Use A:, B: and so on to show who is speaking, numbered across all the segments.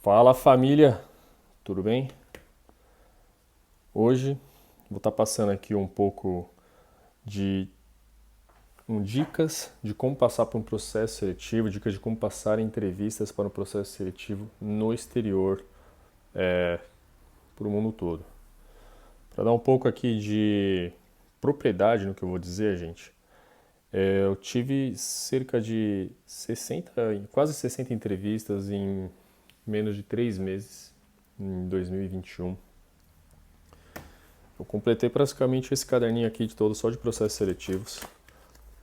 A: Fala família, tudo bem? Hoje vou estar passando aqui um pouco de dicas de como passar por um processo seletivo, dicas de como passar em entrevistas para um processo seletivo no exterior, para o mundo todo. Para dar um pouco aqui de propriedade no que eu vou dizer, gente, eu tive cerca de 60, quase 60 entrevistas em menos de 3 meses, em 2021. Eu completei praticamente esse caderninho aqui de todo só de processos seletivos,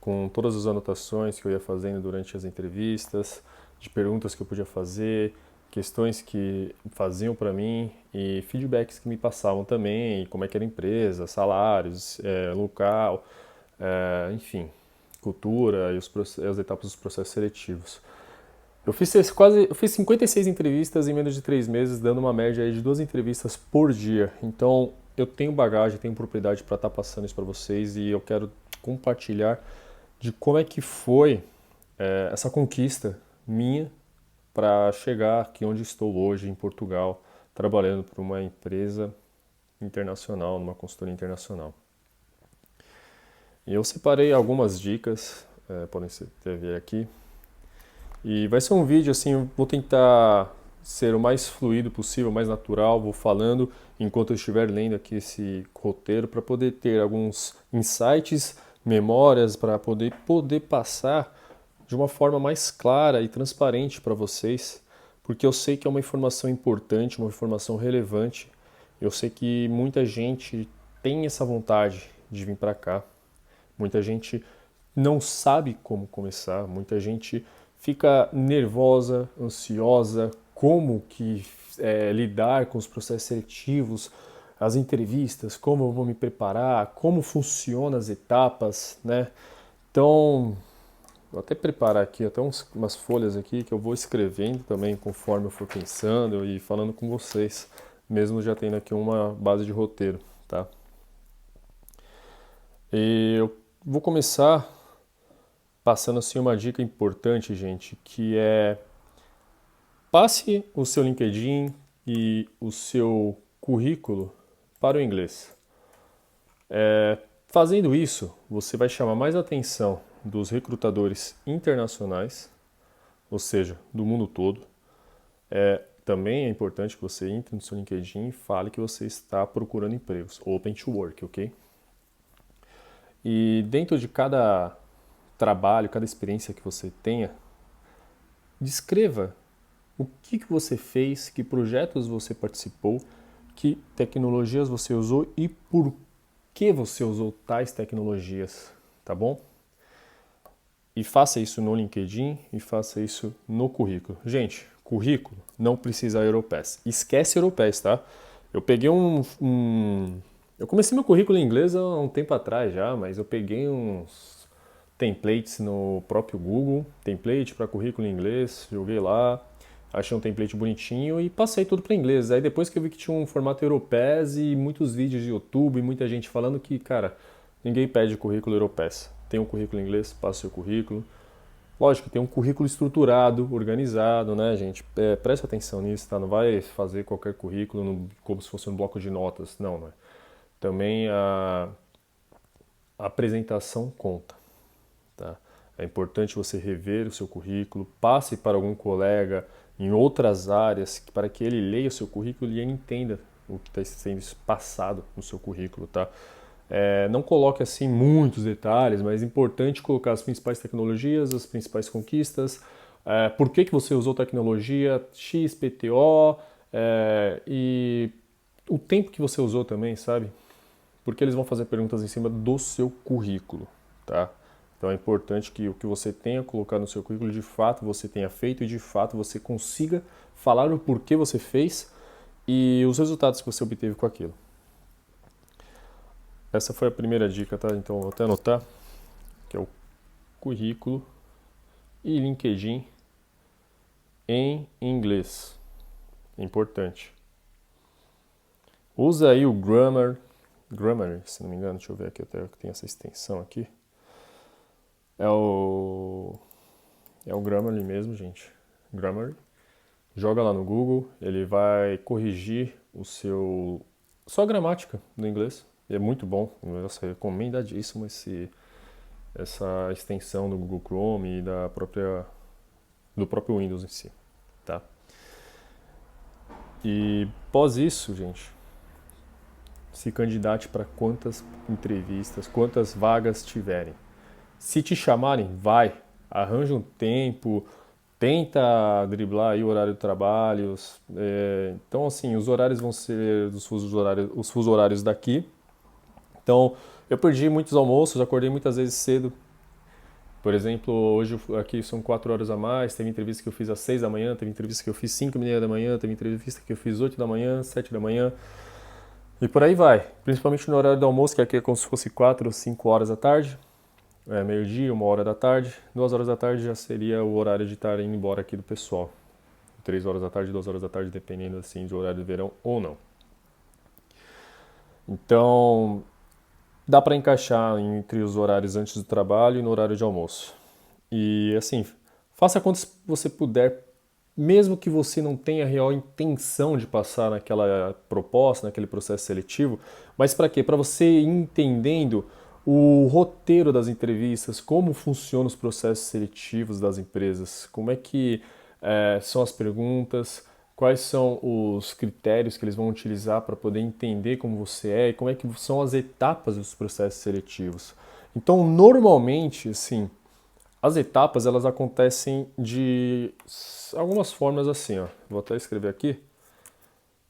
A: com todas as anotações que eu ia fazendo durante as entrevistas, de perguntas que eu podia fazer, questões que faziam para mim e feedbacks que me passavam também, como é que era a empresa, salários, local, enfim, cultura e as etapas dos processos seletivos. Eu fiz 56 entrevistas em menos de 3 meses, dando uma média aí de 2 entrevistas por dia. Então, eu tenho bagagem, tenho propriedade para estar passando isso para vocês e eu quero compartilhar de como é que foi essa conquista minha para chegar aqui onde estou hoje, em Portugal, trabalhando para uma empresa internacional, numa consultoria internacional. E eu separei algumas dicas, podem ter ver aqui, e vai ser um vídeo assim, eu vou tentar ser o mais fluido possível, o mais natural, vou falando enquanto eu estiver lendo aqui esse roteiro para poder ter alguns insights, memórias para poder passar de uma forma mais clara e transparente para vocês, porque eu sei que é uma informação importante, uma informação relevante. Eu sei que muita gente tem essa vontade de vir para cá. Muita gente não sabe como começar, muita gente fica nervosa, ansiosa, como que lidar com os processos seletivos, as entrevistas, como eu vou me preparar, como funcionam as etapas, né? Então, vou até preparar aqui até umas folhas aqui que eu vou escrevendo também conforme eu for pensando e falando com vocês, mesmo já tendo aqui uma base de roteiro, tá? E eu vou começar passando assim uma dica importante, gente, que é passe o seu LinkedIn e o seu currículo para o inglês. Fazendo isso, você vai chamar mais atenção dos recrutadores internacionais, ou seja, do mundo todo. Também é importante que você entre no seu LinkedIn e fale que você está procurando empregos, open to work, ok? E dentro de cada trabalho, cada experiência que você tenha, descreva o que você fez, que projetos você participou, que tecnologias você usou e por que você usou tais tecnologias, tá bom? E faça isso no LinkedIn e faça isso no currículo. Gente, currículo não precisa Europass. Esquece Europass, tá? Eu peguei Eu comecei meu currículo em inglês há um tempo atrás já, mas eu peguei uns templates no próprio Google, template para currículo em inglês, joguei lá, achei um template bonitinho e passei tudo para inglês. Aí depois que eu vi que tinha um formato Europass e muitos vídeos de YouTube, muita gente falando que, cara, ninguém pede currículo Europass. Tem um currículo em inglês, passa o seu currículo. Lógico, tem um currículo estruturado, organizado, né, gente? Presta atenção nisso, tá? Não vai fazer qualquer currículo como se fosse um bloco de notas. Não, não é. Também a apresentação conta, tá? É importante você rever o seu currículo, passe para algum colega em outras áreas para que ele leia o seu currículo e ele entenda o que está sendo passado no seu currículo, tá? Não coloque assim muitos detalhes, mas é importante colocar as principais tecnologias, as principais conquistas, por que você usou tecnologia XPTO e o tempo que você usou também, sabe? Porque eles vão fazer perguntas em cima do seu currículo, tá? Então é importante que o que você tenha colocado no seu currículo, de fato você tenha feito e de fato você consiga falar o porquê você fez e os resultados que você obteve com aquilo. Essa foi a primeira dica, tá? Então vou até anotar, que é o currículo e LinkedIn em inglês. É importante. Usa aí o Grammarly, se não me engano, deixa eu ver aqui, até que tem essa extensão aqui. É o Grammarly mesmo, gente. Grammarly. joga lá no Google, ele vai corrigir sua gramática no inglês. E é muito bom, nossa, recomendadíssimo essa extensão do Google Chrome e do próprio Windows em si, tá? E pós isso, gente, se candidate para quantas entrevistas, quantas vagas tiverem. Se te chamarem, vai, arranja um tempo, tenta driblar aí o horário de trabalho. Então, assim, os horários vão ser os fusos horários daqui. Então, eu perdi muitos almoços, acordei muitas vezes cedo. Por exemplo, hoje aqui são 4 horas a mais, teve entrevista que eu fiz às 6 da manhã, teve entrevista que eu fiz 5h30 da manhã, teve entrevista que eu fiz 8 da manhã, 7 da manhã, e por aí vai. Principalmente no horário do almoço, que aqui é como se fosse 4 ou 5 horas da tarde, meio-dia, 1 hora da tarde, 2 horas da tarde já seria o horário de estar indo embora aqui do pessoal. 3 horas da tarde, 2 horas da tarde, dependendo assim de horário de verão ou não. Então, dá para encaixar entre os horários antes do trabalho e no horário de almoço. E assim, faça quantos você puder, mesmo que você não tenha real intenção de passar naquela proposta, naquele processo seletivo, mas para quê? Para você ir entendendo o roteiro das entrevistas, como funcionam os processos seletivos das empresas, como é que são as perguntas, quais são os critérios que eles vão utilizar para poder entender como você é e como é que são as etapas dos processos seletivos. Então, normalmente, assim, as etapas elas acontecem de algumas formas assim, ó. Vou até escrever aqui.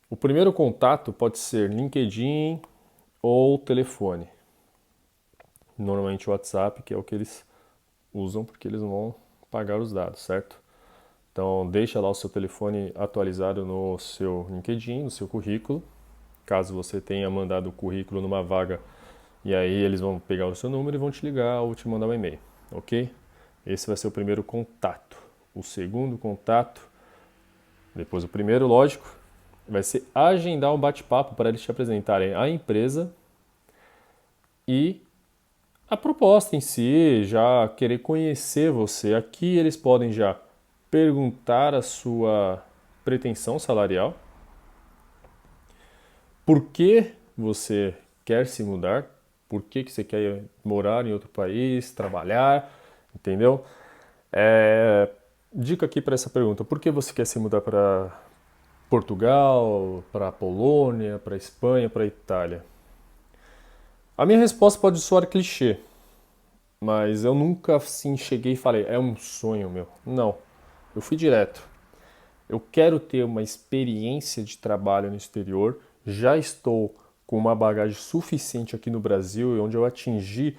A: O primeiro contato pode ser LinkedIn ou telefone. Normalmente o WhatsApp, que é o que eles usam porque eles vão pagar os dados, certo? Então deixa lá o seu telefone atualizado no seu LinkedIn, no seu currículo. Caso você tenha mandado o currículo numa vaga e aí eles vão pegar o seu número e vão te ligar ou te mandar um e-mail, ok? Esse vai ser o primeiro contato. O segundo contato, depois o primeiro, lógico, vai ser agendar um bate-papo para eles te apresentarem a empresa e a proposta em si, já querer conhecer você. Aqui eles podem já perguntar a sua pretensão salarial, por que você quer se mudar, por que você quer morar em outro país, trabalhar, entendeu? Dica aqui para essa pergunta: por que você quer se mudar para Portugal, para Polônia, para Espanha, para Itália? A minha resposta pode soar clichê, mas eu nunca assim cheguei e falei, é um sonho meu. Não, eu fui direto. Eu quero ter uma experiência de trabalho no exterior, já estou com uma bagagem suficiente aqui no Brasil, onde eu atingi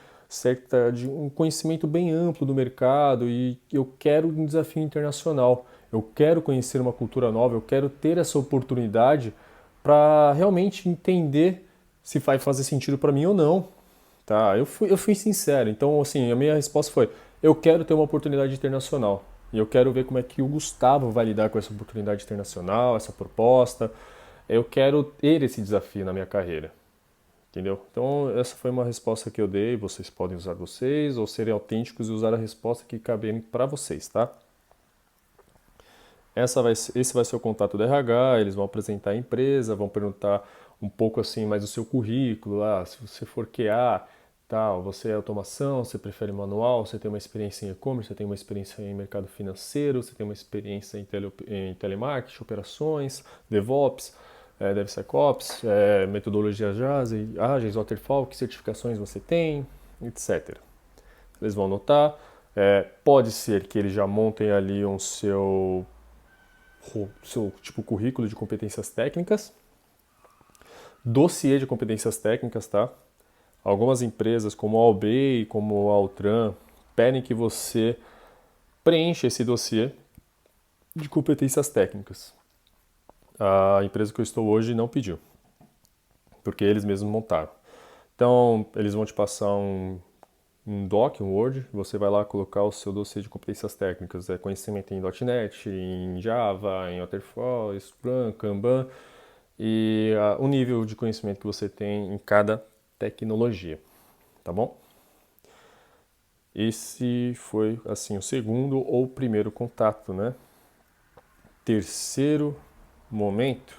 A: um conhecimento bem amplo do mercado e eu quero um desafio internacional. Eu quero conhecer uma cultura nova, eu quero ter essa oportunidade para realmente entender se vai fazer sentido para mim ou não. Tá, eu fui sincero. Então, assim, a minha resposta foi: eu quero ter uma oportunidade internacional. E eu quero ver como é que o Gustavo vai lidar com essa oportunidade internacional, essa proposta. Eu quero ter esse desafio na minha carreira. Entendeu? Então, essa foi uma resposta que eu dei. Vocês podem usar vocês ou serem autênticos e usar a resposta que caber para vocês, tá? Esse vai ser o contato do RH. Eles vão apresentar a empresa, vão perguntar um pouco assim mais do seu currículo. Se você for QA, tal, você é automação, você prefere manual, você tem uma experiência em e-commerce, você tem uma experiência em mercado financeiro, você tem uma experiência em telemarketing, operações, DevOps, DevSecOps, metodologias ágeis, Waterfall, que certificações você tem, etc. Eles vão anotar. Pode ser que eles já montem ali seu tipo currículo de competências técnicas, dossiê de competências técnicas, tá? Algumas empresas, como a Albay, como a Altran, pedem que você preencha esse dossiê de competências técnicas. A empresa que eu estou hoje não pediu, porque eles mesmos montaram. Então, eles vão te passar um doc, um Word, você vai lá colocar o seu dossiê de competências técnicas, conhecimento em .NET, em Java, em Waterfall, Scrum, Kanban, e o nível de conhecimento que você tem em cada tecnologia, tá bom? Esse foi, assim, o segundo ou primeiro contato, né? terceiro momento,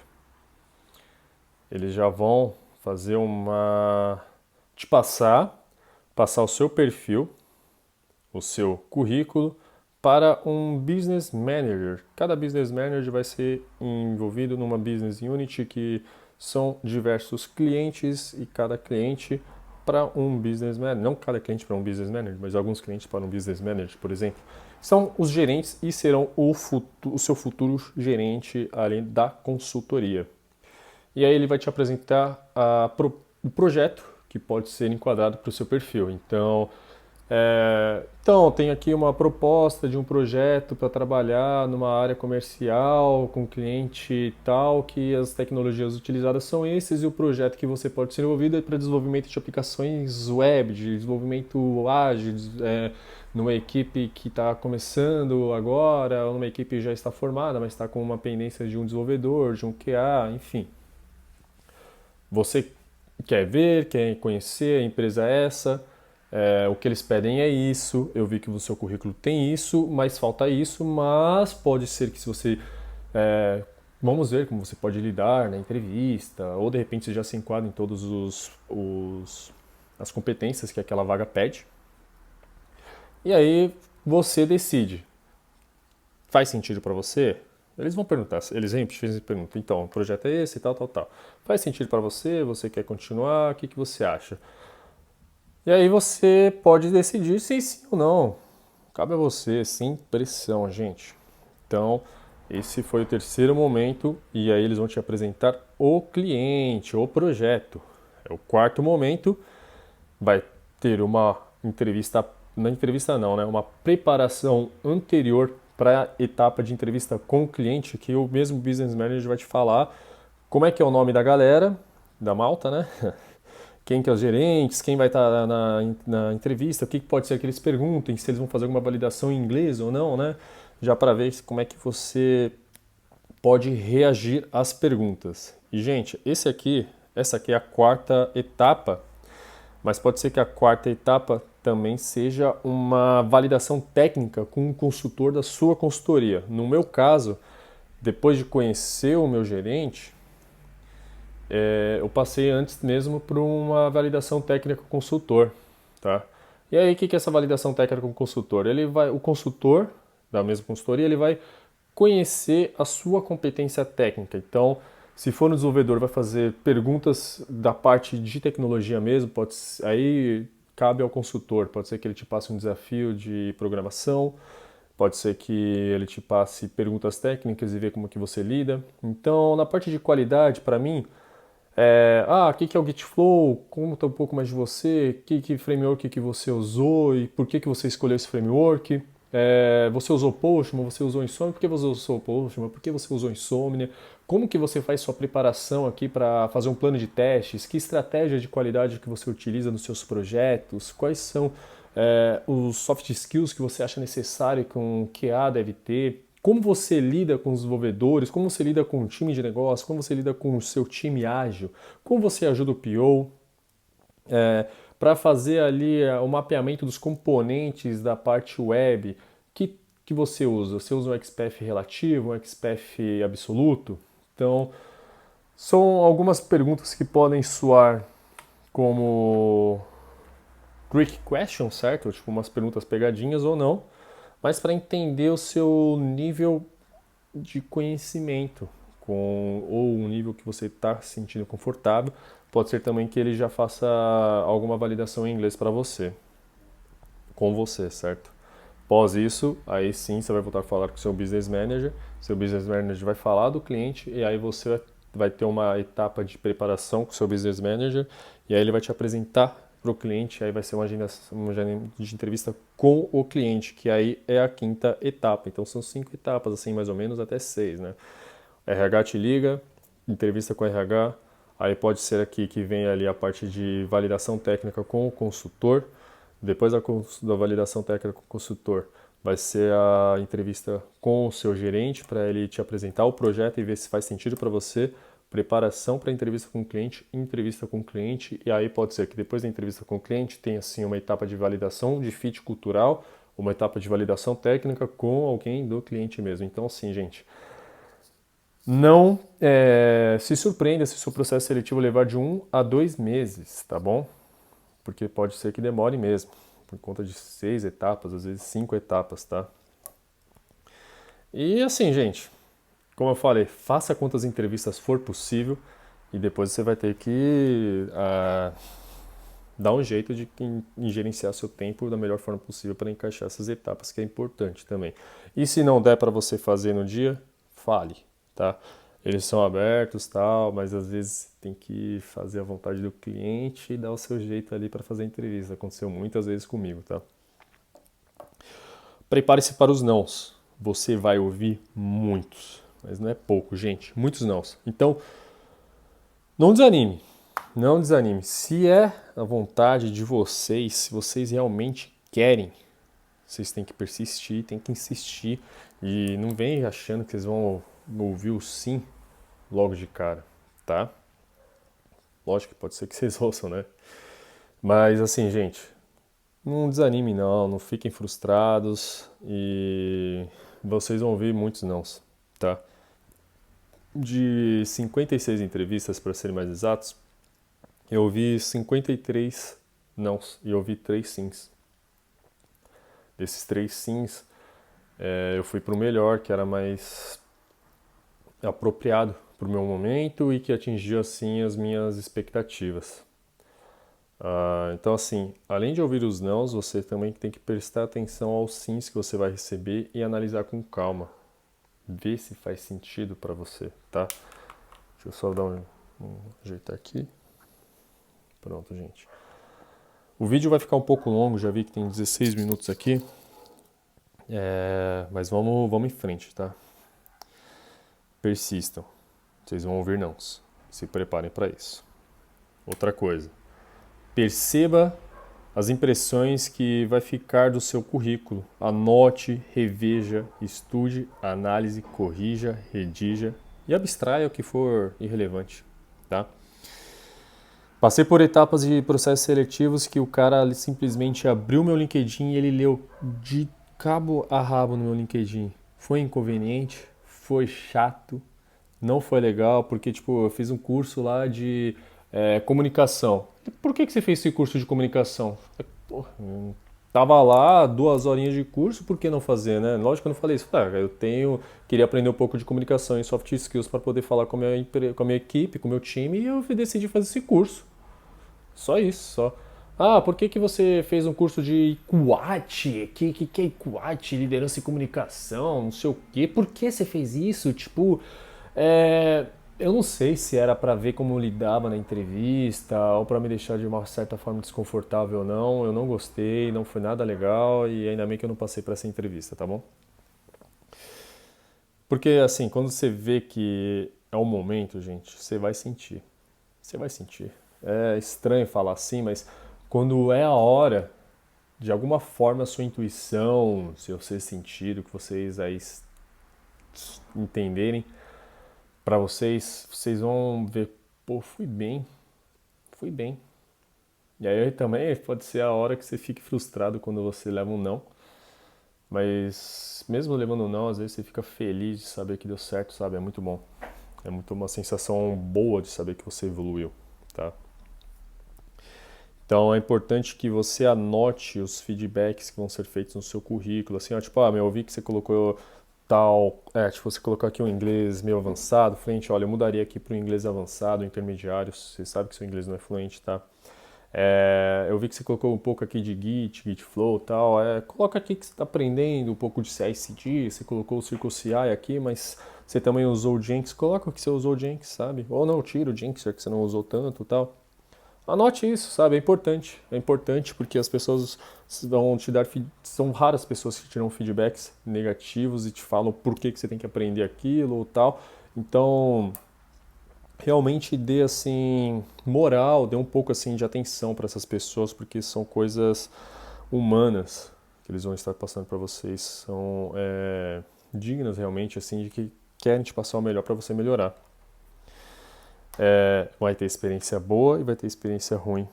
A: eles já vão fazer te passar o seu perfil, o seu currículo para um business manager. Cada business manager vai ser envolvido numa business unit que são diversos clientes e cada cliente para um business manager. Não cada cliente para um business manager, mas alguns clientes para um business manager, por exemplo. São os gerentes e serão o seu futuro gerente além da consultoria. E aí ele vai te apresentar o projeto que pode ser enquadrado para o seu perfil. Então, tem aqui uma proposta de um projeto para trabalhar numa área comercial com cliente tal, que as tecnologias utilizadas são esses e o projeto que você pode ser envolvido é para desenvolvimento de aplicações web, de desenvolvimento ágil, numa equipe que está começando agora, ou numa equipe que já está formada, mas está com uma pendência de um desenvolvedor, de um QA, enfim. Você quer ver, quer conhecer a empresa essa, o que eles pedem é isso, eu vi que o seu currículo tem isso, mas falta isso, mas pode ser que se você... vamos ver como você pode lidar na entrevista, ou de repente você já se enquadra em todas as competências que aquela vaga pede. E aí você decide, faz sentido para você? Eles vão perguntar, eles sempre perguntam, então, o projeto é esse, tal, tal, tal. Faz sentido para você? Você quer continuar? O que você acha? E aí você pode decidir se sim ou não. Cabe a você, sem pressão, gente. Então, esse foi o terceiro momento e aí eles vão te apresentar o cliente, o projeto. É o quarto momento, vai ter uma entrevista, não entrevista não, né? Uma preparação anterior para a etapa de entrevista com o cliente, que o mesmo business manager vai te falar como é que é o nome da galera, da malta, né? Quem que é os gerentes, quem vai estar na entrevista, o que pode ser que eles perguntem, se eles vão fazer alguma validação em inglês ou não, né? Já para ver como é que você pode reagir às perguntas. E, gente, essa aqui é a quarta etapa, mas pode ser que a quarta etapa também seja uma validação técnica com um consultor da sua consultoria. No meu caso, depois de conhecer o meu gerente, eu passei antes mesmo por uma validação técnica com consultor, tá? E aí, o que é essa validação técnica com consultor? O consultor da mesma consultoria, ele vai conhecer a sua competência técnica. Então, se for no desenvolvedor, vai fazer perguntas da parte de tecnologia mesmo, aí cabe ao consultor. Pode ser que ele te passe um desafio de programação, pode ser que ele te passe perguntas técnicas e ver como que você lida. Então, na parte de qualidade, para mim, o que é o Gitflow? Conta um pouco mais de você, que framework que você usou e por que você escolheu esse framework. Você usou Postman, você usou Insomnia, por que você usou Postman, por que você usou Insomnia, como que você faz sua preparação aqui para fazer um plano de testes, que estratégia de qualidade que você utiliza nos seus projetos, quais são os soft skills que você acha necessário que um QA deve ter, como você lida com os desenvolvedores, como você lida com o time de negócio, como você lida com o seu time ágil, como você ajuda o PO, para fazer ali o mapeamento dos componentes da parte web, que você usa? Você usa um XPath relativo, um XPath absoluto? Então, são algumas perguntas que podem soar como trick question, certo? Tipo umas perguntas pegadinhas ou não, mas para entender o seu nível de conhecimento ou um nível que você está se sentindo confortável. Pode ser também que ele já faça alguma validação em inglês para você, com você, certo? Após isso, aí sim você vai voltar a falar com o seu business manager. Seu business manager vai falar do cliente e aí você vai ter uma etapa de preparação com o seu business manager e aí ele vai te apresentar para o cliente, aí vai ser uma agenda de entrevista com o cliente, que aí é a quinta etapa. Então são 5 etapas, assim, mais ou menos, até 6, né? RH te liga, entrevista com RH, aí pode ser aqui que vem ali a parte de validação técnica com o consultor, depois da validação técnica com o consultor, vai ser a entrevista com o seu gerente para ele te apresentar o projeto e ver se faz sentido para você, preparação para entrevista com o cliente, e aí pode ser que depois da entrevista com o cliente tenha assim uma etapa de validação de fit cultural, uma etapa de validação técnica com alguém do cliente mesmo. Então, assim, gente, Não se surpreenda se o seu processo seletivo levar de 1 a 2 meses, tá bom? Porque pode ser que demore mesmo, por conta de 6 etapas, às vezes 5 etapas, tá? E assim, gente, como eu falei, faça quantas entrevistas for possível e depois você vai ter que dar um jeito de gerenciar seu tempo da melhor forma possível para encaixar essas etapas, que é importante também. E se não der para você fazer no dia, fale, tá? Eles são abertos, tal, mas às vezes tem que fazer a vontade do cliente e dar o seu jeito ali para fazer a entrevista. Aconteceu muitas vezes comigo, tá? Prepare-se para os nãos. Você vai ouvir muitos, mas não é pouco, gente, muitos nãos. Então, não desanime. Não desanime. Se é a vontade de vocês, se vocês realmente querem, vocês têm que persistir, têm que insistir e não vem achando que vocês vão ouvir o sim logo de cara, tá? Lógico que pode ser que vocês ouçam, né? Mas assim, gente, não desanime não, não fiquem frustrados e vocês vão ouvir muitos nãos, tá? De 56 entrevistas, para serem mais exatos, eu ouvi 53 nãos e eu ouvi 3 sims. Desses 3 sims, eu fui para o melhor, que era mais apropriado para o meu momento e que atingiu assim as minhas expectativas. Então assim, além de ouvir os nãos, você também tem que prestar atenção aos sims que você vai receber e analisar com calma. Ver se faz sentido para você, tá? Deixa eu só dar um ajeitar aqui. Pronto, gente. O vídeo vai ficar um pouco longo, já vi que tem 16 minutos aqui. Mas vamos em frente, tá? Persistam. Vocês vão ouvir nãos. Se preparem para isso. Outra coisa. Perceba as impressões que vai ficar do seu currículo. Anote, reveja, estude, analise, corrija, redija e abstraia o que for irrelevante, tá? Passei por etapas de processos seletivos que o cara simplesmente abriu meu LinkedIn e ele leu de cabo a rabo no meu LinkedIn. Foi inconveniente, foi chato, não foi legal, porque tipo, eu fiz um curso lá de comunicação. Por que você fez esse curso de comunicação? Porra, tava lá 2 horinhas de curso, por que não fazer, né? Lógico que eu não falei isso. Tá, queria aprender um pouco de comunicação e soft skills para poder falar com a minha equipe, com o meu time, e eu decidi fazer esse curso. Só isso, só. Ah, por que você fez um curso de ICUAT? Que é ICUAT? Liderança e comunicação, não sei o quê. Por que você fez isso? Tipo, eu não sei se era pra ver como eu lidava na entrevista ou pra me deixar de uma certa forma desconfortável ou não. Eu não gostei, não foi nada legal e ainda bem que eu não passei pra essa entrevista, tá bom? Porque assim, quando você vê que é o momento, gente, você vai sentir. Você vai sentir. É estranho falar assim, mas quando é a hora, de alguma forma a sua intuição, seu sexto sentido, que vocês aí entenderem, pra vocês vão ver, pô, fui bem. E aí também pode ser a hora que você fique frustrado quando você leva um não. Mas mesmo levando um não, às vezes você fica feliz de saber que deu certo, sabe? É muito bom. É muito uma sensação boa de saber que você evoluiu, tá? Então é importante que você anote os feedbacks que vão ser feitos no seu currículo, assim, ó, tipo, eu vi que você colocou tal, tipo, você colocou aqui um inglês meio avançado, fluente, olha, eu mudaria aqui para o inglês avançado, intermediário, você sabe que seu inglês não é fluente, tá? Eu vi que você colocou um pouco aqui de Git Flow e tal, coloca aqui que você está aprendendo um pouco de CI/CD, você colocou o Circle CI aqui, mas você também usou o Jenkins, coloca que você usou o Jenkins, sabe? Ou não, tira o Jenkins, já que você não usou tanto e tal. Anote isso, sabe? É importante porque as pessoas vão te dar. São raras pessoas que te dão feedbacks negativos e te falam por que você tem que aprender aquilo ou tal. Então, realmente dê assim moral, dê um pouco assim de atenção para essas pessoas porque são coisas humanas que eles vão estar passando para vocês. São dignas realmente assim de que querem te passar o melhor para você melhorar. Vai ter experiência boa e vai ter experiência ruim.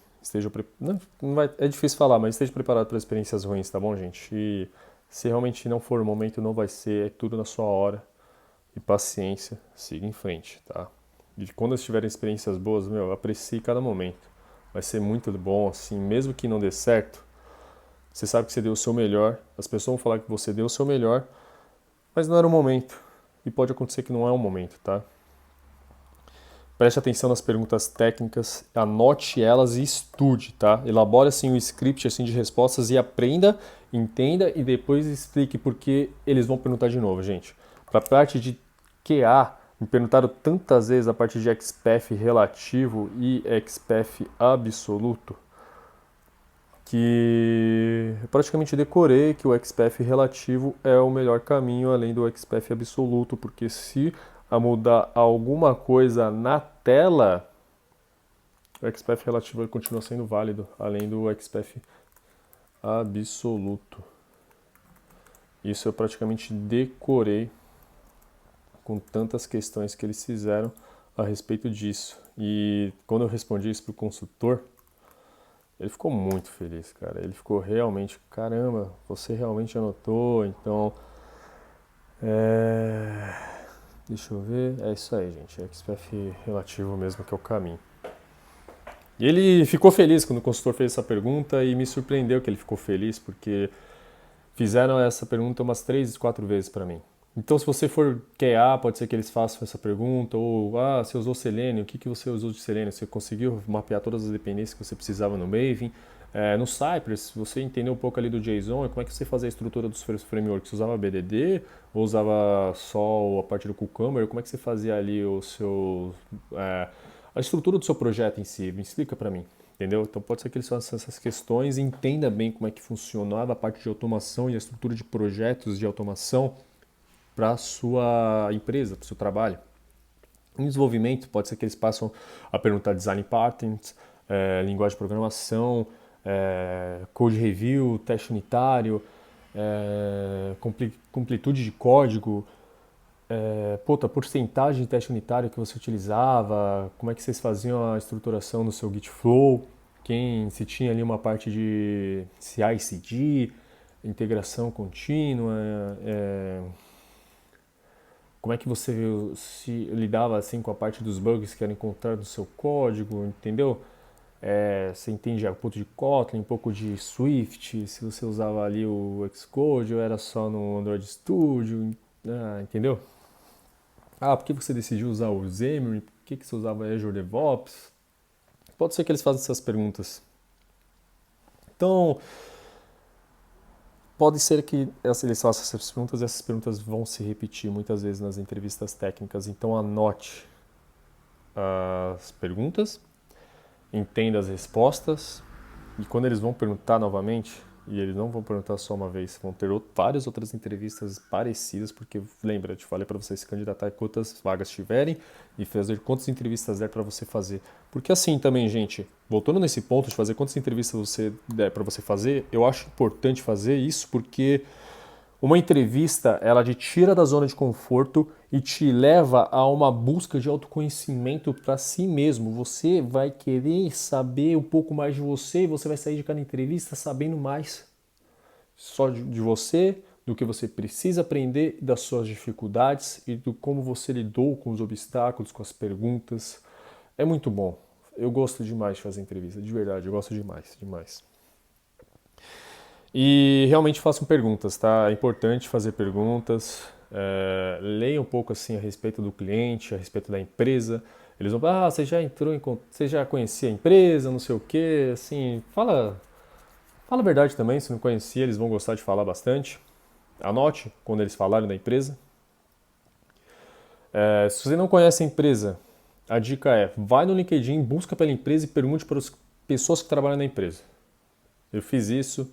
A: Não vai, é difícil falar, mas esteja preparado para experiências ruins, tá bom, gente? E se realmente não for o momento, não vai ser, é tudo na sua hora. e paciência, siga em frente, tá? E quando eles tiverem experiências boas, aprecie cada momento. Vai ser muito bom, assim, mesmo que não dê certo, você sabe que você deu o seu melhor, as pessoas vão falar que você deu o seu melhor, mas não era o momento. E pode acontecer que não é o momento, tá? Preste atenção nas perguntas técnicas, anote elas e estude, tá? Elabore assim o script assim de respostas e aprenda, entenda e depois explique porque eles vão perguntar de novo, gente. Para a parte de QA, me perguntaram tantas vezes a parte de XPath relativo e XPath absoluto que eu praticamente decorei que o XPath relativo é o melhor caminho além do XPath absoluto, porque se a mudar alguma coisa na tela, o XPath relativo continua sendo válido, além do XPath absoluto. Isso eu praticamente decorei com tantas questões que eles fizeram a respeito disso. E quando eu respondi isso para o consultor, ele ficou muito feliz, cara. Ele ficou realmente, caramba, você realmente anotou, então... Deixa eu ver, é isso aí, gente. É XPath relativo mesmo que é o caminho. E ele ficou feliz quando o consultor fez essa pergunta e me surpreendeu que ele ficou feliz, porque fizeram essa pergunta umas 3, 4 vezes para mim. Então, se você for QA, pode ser que eles façam essa pergunta, ou, você usou Selenium, o que você usou de Selenium? Você conseguiu mapear todas as dependências que você precisava no Maven? No Cypress, você entendeu um pouco ali do JSON, como é que você fazia a estrutura dos frameworks? Você usava BDD ou usava só a parte do Cucumber? Como é que você fazia ali o seu... a estrutura do seu projeto em si? Me explica para mim. Entendeu? Então pode ser que eles façam essas questões e entenda bem como é que funcionava a parte de automação e a estrutura de projetos de automação para a sua empresa, para o seu trabalho. Em desenvolvimento, pode ser que eles passam a perguntar design patterns, linguagem de programação, code review, teste unitário, completude de código, a porcentagem de teste unitário que você utilizava, como é que vocês faziam a estruturação do seu Git Flow, se tinha ali uma parte de CI/CD, integração contínua, como é que você se lidava assim com a parte dos bugs que eram encontrados no seu código, entendeu? Você entende um pouco de Kotlin, um pouco de Swift, se você usava ali o Xcode ou era só no Android Studio, entendeu? Por que você decidiu usar o Xamarin? Por que você usava Azure DevOps? Pode ser que eles façam essas perguntas. Então, pode ser que eles façam essas perguntas e essas perguntas vão se repetir muitas vezes nas entrevistas técnicas. Então, anote as perguntas, entenda as respostas e quando eles vão perguntar novamente, e eles não vão perguntar só uma vez, vão ter várias outras entrevistas parecidas, porque lembra, eu te falei para você se candidatar quantas vagas tiverem e fazer quantas entrevistas der para você fazer. Porque assim também, gente, voltando nesse ponto de fazer quantas entrevistas você der para você fazer, eu acho importante fazer isso porque uma entrevista, ela te tira da zona de conforto e te leva a uma busca de autoconhecimento para si mesmo. Você vai querer saber um pouco mais de você e você vai sair de cada entrevista sabendo mais só de você, do que você precisa aprender, das suas dificuldades e do como você lidou com os obstáculos, com as perguntas. É muito bom. Eu gosto demais de fazer entrevista, de verdade, eu gosto demais, demais. E realmente façam perguntas, tá? É importante fazer perguntas. Leia um pouco assim a respeito do cliente, a respeito da empresa. Eles vão falar, você já entrou você já conhecia a empresa, não sei o quê, assim, fala a verdade também, se não conhecia, eles vão gostar de falar bastante. Anote quando eles falarem da empresa. Se você não conhece a empresa, a dica é, vai no LinkedIn, busca pela empresa e pergunte para as pessoas que trabalham na empresa. Eu fiz isso.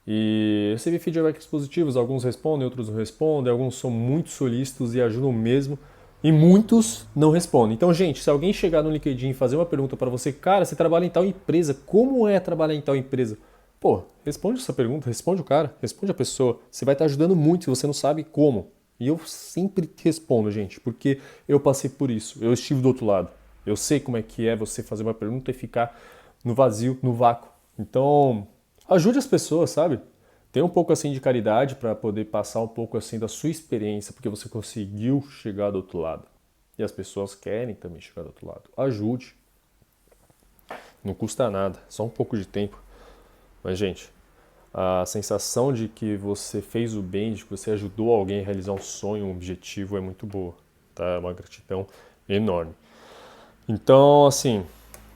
A: E recebi feedbacks positivos, alguns respondem, outros não respondem, alguns são muito solícitos e ajudam mesmo, e muitos não respondem. Então, gente, se alguém chegar no LinkedIn e fazer uma pergunta para você, cara, você trabalha em tal empresa, como é trabalhar em tal empresa? Responde essa pergunta, responde o cara, responde a pessoa, você vai estar ajudando muito se você não sabe como. E eu sempre respondo, gente, porque eu passei por isso, eu estive do outro lado. Eu sei como é que é você fazer uma pergunta e ficar no vazio, no vácuo. Então, ajude as pessoas, sabe? Tem um pouco assim de caridade para poder passar um pouco assim da sua experiência, porque você conseguiu chegar do outro lado. E as pessoas querem também chegar do outro lado. Ajude. Não custa nada, só um pouco de tempo. Mas, gente, a sensação de que você fez o bem, de que você ajudou alguém a realizar um sonho, um objetivo é muito boa, tá? É uma gratidão enorme. Então, assim,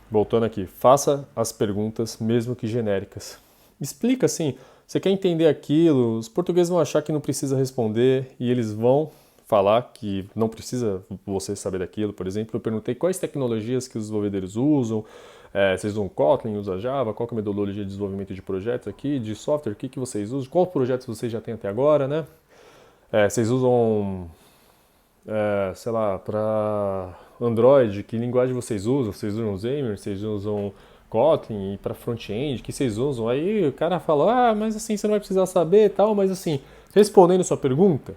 A: voltando aqui, faça as perguntas, mesmo que genéricas. Explica assim, você quer entender aquilo, os portugueses vão achar que não precisa responder e eles vão falar que não precisa você saber daquilo. Por exemplo, eu perguntei quais tecnologias que os desenvolvedores usam, vocês usam Kotlin, usam Java, qual que é a metodologia de desenvolvimento de projetos aqui, de software, o que vocês usam, quais projetos vocês já têm até agora, né? Vocês usam, sei lá, para Android, que linguagem vocês usam? Vocês usam Xamarin, vocês usam Kotlin, e para front-end, que vocês usam? Aí o cara fala, mas assim, você não vai precisar saber e tal, mas assim, respondendo sua pergunta,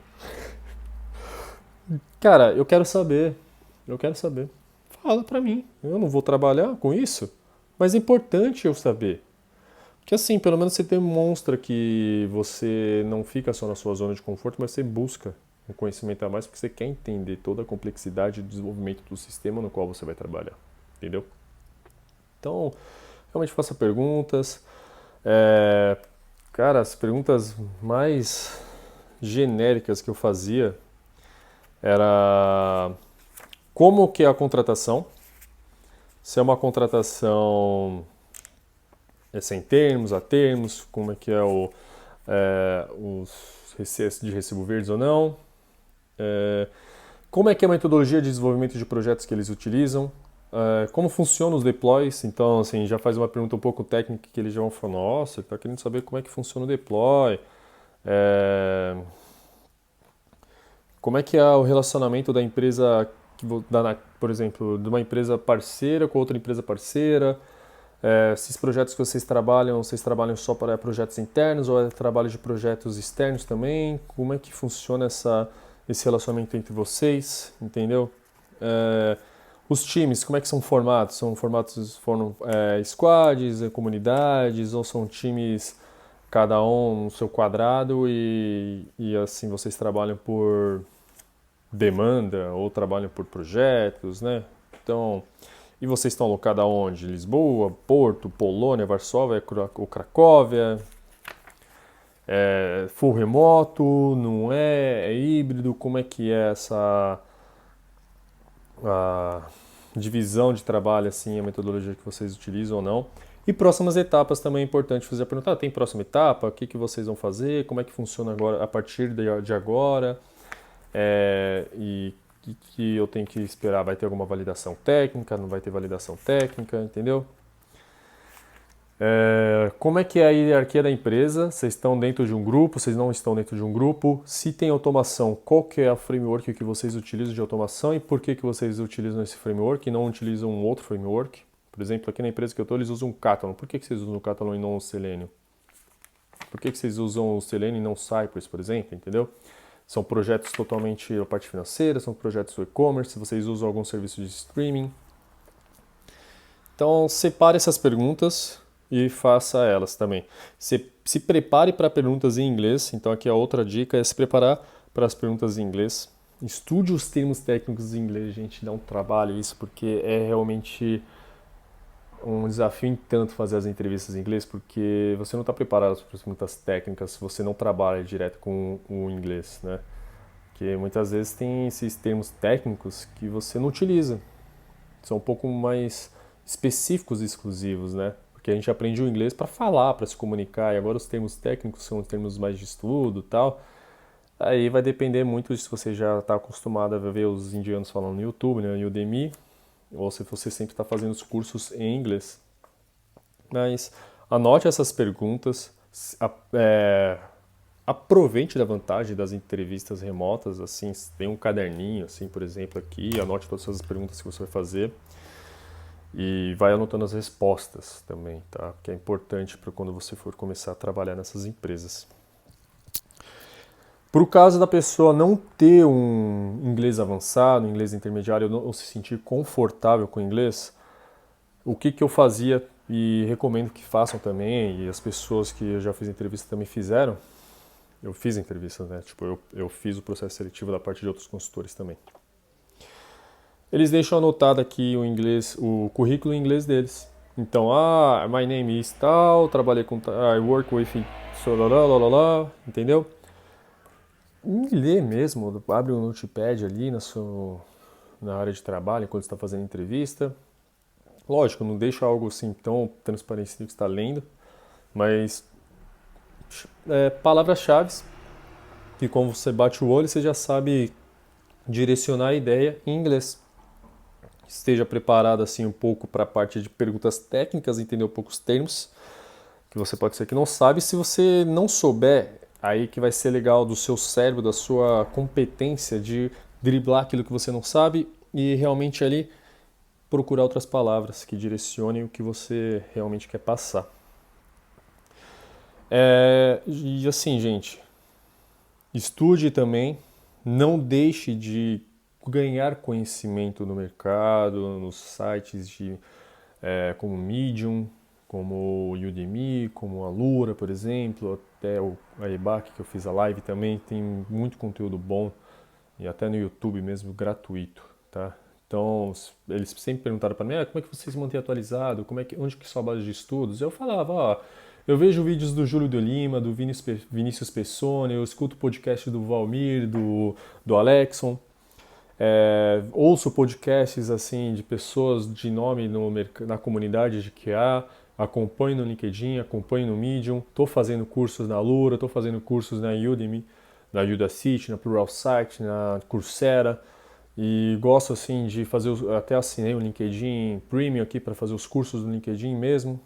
A: cara, eu quero saber. Fala pra mim. Eu não vou trabalhar com isso, mas é importante eu saber. Porque assim, pelo menos você demonstra que você não fica só na sua zona de conforto, mas você busca um conhecimento a mais porque você quer entender toda a complexidade do desenvolvimento do sistema no qual você vai trabalhar. Entendeu? Então, realmente faça perguntas. Cara, as perguntas mais genéricas que eu fazia era como que é a contratação, se é uma contratação sem termos, a termos, como é que é os recessos de recibo verdes ou não, como é que é a metodologia de desenvolvimento de projetos que eles utilizam, como funcionam os deploys. Então, assim, já faz uma pergunta um pouco técnica que eles já vão falar, nossa, ele está querendo saber como é que funciona o deploy, como é que é o relacionamento da empresa, por exemplo, de uma empresa parceira com outra empresa parceira, esses projetos que vocês trabalham só para projetos internos ou é trabalho de projetos externos também? Como é que funciona esse relacionamento entre vocês, entendeu? Os times, como é que são formatos? Formam squads, comunidades, ou são times cada um no seu quadrado e assim vocês trabalham por demanda ou trabalham por projetos, né? Então, e vocês estão alocados aonde? Lisboa, Porto, Polônia, Varsóvia ou Cracóvia? É full remoto? Não é? É híbrido? Como é que é essa a divisão de trabalho, assim, a metodologia que vocês utilizam ou não? E próximas etapas também é importante fazer a pergunta, tem próxima etapa? O que vocês vão fazer? Como é que funciona agora, a partir de agora? E que eu tenho que esperar? Vai ter alguma validação técnica? Não vai ter validação técnica? Entendeu? Como é que é a hierarquia da empresa? Vocês estão dentro de um grupo? Vocês não estão dentro de um grupo? Se tem automação, qual que é o framework que vocês utilizam de automação e por que vocês utilizam esse framework e não utilizam um outro framework? Por exemplo, aqui na empresa que eu estou, eles usam o Catalan. Por que vocês usam o Catalan e não o Selenium? Por que vocês usam o Selenium e não o Cypress, por exemplo? Entendeu? São projetos totalmente a parte financeira, são projetos do e-commerce, vocês usam algum serviço de streaming. Então, separe essas perguntas e faça elas também. Se prepare para perguntas em inglês. Então, aqui a outra dica é se preparar para as perguntas em inglês. Estude os termos técnicos em inglês, gente. Dá um trabalho isso, porque é realmente um desafio em tanto fazer as entrevistas em inglês, porque você não está preparado para as perguntas técnicas se você não trabalha direto com o inglês, né? Porque muitas vezes tem esses termos técnicos que você não utiliza. São um pouco mais específicos e exclusivos, né? Porque a gente aprende o inglês para falar, para se comunicar, e agora os termos técnicos são os termos mais de estudo e tal. Aí vai depender muito de se você já está acostumado a ver os indianos falando no YouTube, né, no Udemy, ou se você sempre está fazendo os cursos em inglês. Mas anote essas perguntas, aproveite da vantagem das entrevistas remotas, assim, tem um caderninho, assim, por exemplo, aqui, anote todas as perguntas que você vai fazer e vai anotando as respostas também, tá? Que é importante para quando você for começar a trabalhar nessas empresas. Por caso da pessoa não ter um inglês avançado, um inglês intermediário, ou se sentir confortável com o inglês, o que eu fazia e recomendo que façam também, e as pessoas que eu já fiz entrevista também fizeram. Eu fiz entrevistas, né? Tipo, eu fiz o processo seletivo da parte de outros consultores também. Eles deixam anotado aqui o inglês, o currículo em inglês deles. Então, my name is tal, trabalhei com I work with so, entendeu? E lê mesmo, abre um notepad ali na área de trabalho, enquanto está fazendo entrevista. Lógico, não deixa algo assim tão transparente que está lendo, mas palavras-chave que, como você bate o olho, você já sabe direcionar a ideia em inglês. Esteja preparado assim um pouco para a parte de perguntas técnicas, entender um pouco os termos, que você pode ser que não sabe. Se você não souber, aí que vai ser legal do seu cérebro, da sua competência de driblar aquilo que você não sabe e realmente ali procurar outras palavras que direcionem o que você realmente quer passar. E assim, gente, estude também, não deixe de ganhar conhecimento no mercado, nos sites como Medium, como o Udemy, como a Alura, por exemplo, até a EBAC, que eu fiz a live também, tem muito conteúdo bom, e até no YouTube mesmo, gratuito, tá? Então, eles sempre perguntaram para mim, como é que você se mantém atualizado, onde que é a sua base de estudos? Eu falava, eu vejo vídeos do Júlio de Lima, do Vinícius Pessoni, eu escuto o podcast do Valmir, do Alexson, ouço podcasts assim de pessoas de nome na comunidade de QA, acompanho no LinkedIn, acompanho no Medium, estou fazendo cursos na Alura, estou fazendo cursos na Udemy, na Udacity, na Pluralsight, na Coursera, e gosto assim de fazer, até assinei o LinkedIn Premium aqui para fazer os cursos do LinkedIn mesmo.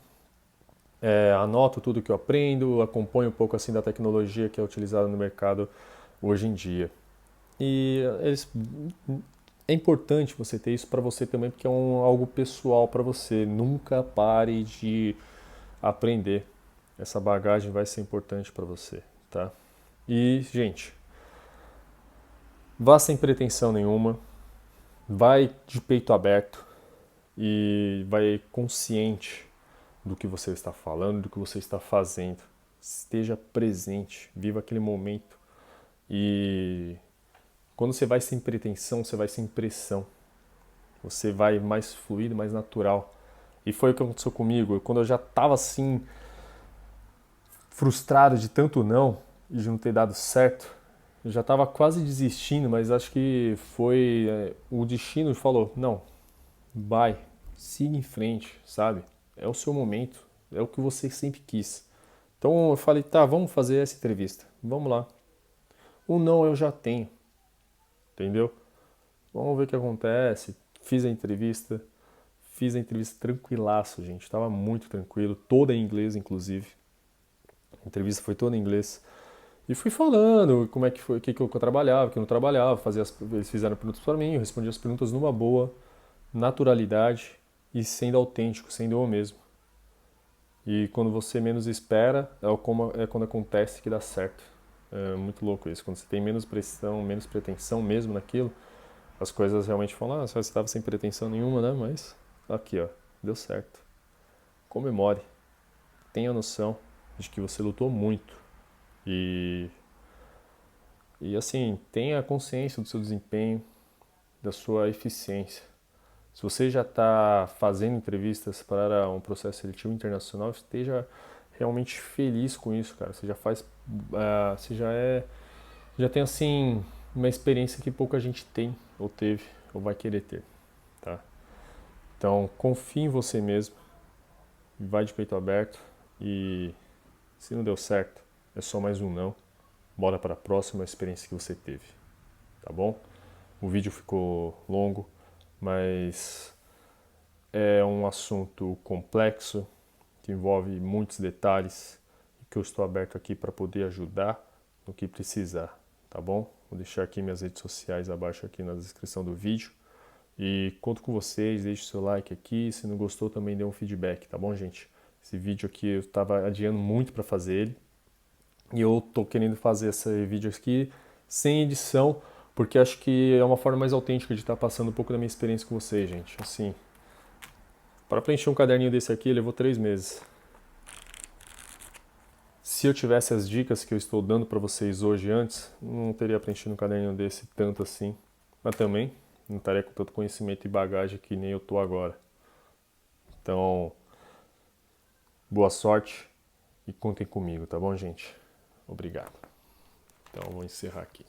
A: Anoto tudo que eu aprendo, acompanho um pouco assim da tecnologia que é utilizada no mercado hoje em dia. E é importante você ter isso para você também, porque é algo pessoal para você. Nunca pare de aprender. Essa bagagem vai ser importante para você, tá? E, gente, vá sem pretensão nenhuma, vai de peito aberto e vai consciente do que você está falando, do que você está fazendo. Esteja presente, viva aquele momento. E quando você vai sem pretensão, você vai sem pressão. Você vai mais fluido, mais natural. E foi o que aconteceu comigo. Quando eu já estava assim, frustrado de tanto não e de não ter dado certo, eu já estava quase desistindo, mas acho que foi o destino falou, não, vai, siga em frente, sabe? É o seu momento, é o que você sempre quis. Então eu falei, tá, vamos fazer essa entrevista, vamos lá. O não eu já tenho, entendeu? Vamos ver o que acontece. Fiz a entrevista tranquilaço, gente. Tava muito tranquilo, toda em inglês, inclusive. A entrevista foi toda em inglês. E fui falando como é que foi, o que eu trabalhava, o que eu não trabalhava. Eles fizeram perguntas para mim, eu respondi as perguntas numa boa, naturalidade e sendo autêntico, sendo eu mesmo. E quando você menos espera, é quando acontece que dá certo. É muito louco isso. Quando você tem menos pressão, menos pretensão mesmo naquilo, as coisas realmente falam, você estava sem pretensão nenhuma, né? Mas aqui, ó, deu certo. Comemore. Tenha noção de que você lutou muito. E assim, tenha consciência do seu desempenho, da sua eficiência. Se você já está fazendo entrevistas para um processo seletivo internacional, esteja realmente feliz com isso, cara. Você já faz, você já tem assim uma experiência que pouca gente tem, ou teve, ou vai querer ter, tá? Então, confie em você mesmo, vai de peito aberto e se não deu certo, é só mais um não. Bora para a próxima experiência que você teve, tá bom? O vídeo ficou longo, mas é um assunto complexo, que envolve muitos detalhes e que eu estou aberto aqui para poder ajudar no que precisar, tá bom? Vou deixar aqui minhas redes sociais abaixo aqui na descrição do vídeo. E conto com vocês, deixe seu like aqui, se não gostou também dê um feedback, tá bom, gente? Esse vídeo aqui eu estava adiando muito para fazer ele e eu tô querendo fazer esse vídeo aqui sem edição, porque acho que é uma forma mais autêntica de estar passando um pouco da minha experiência com vocês, gente. Assim, Para preencher um caderninho desse aqui, levou 3 meses. Se eu tivesse as dicas que eu estou dando para vocês hoje antes, não teria preenchido um caderninho desse tanto assim. Mas também não estaria com tanto conhecimento e bagagem que nem eu tô agora. Então, boa sorte e contem comigo, tá bom, gente? Obrigado. Então, eu vou encerrar aqui.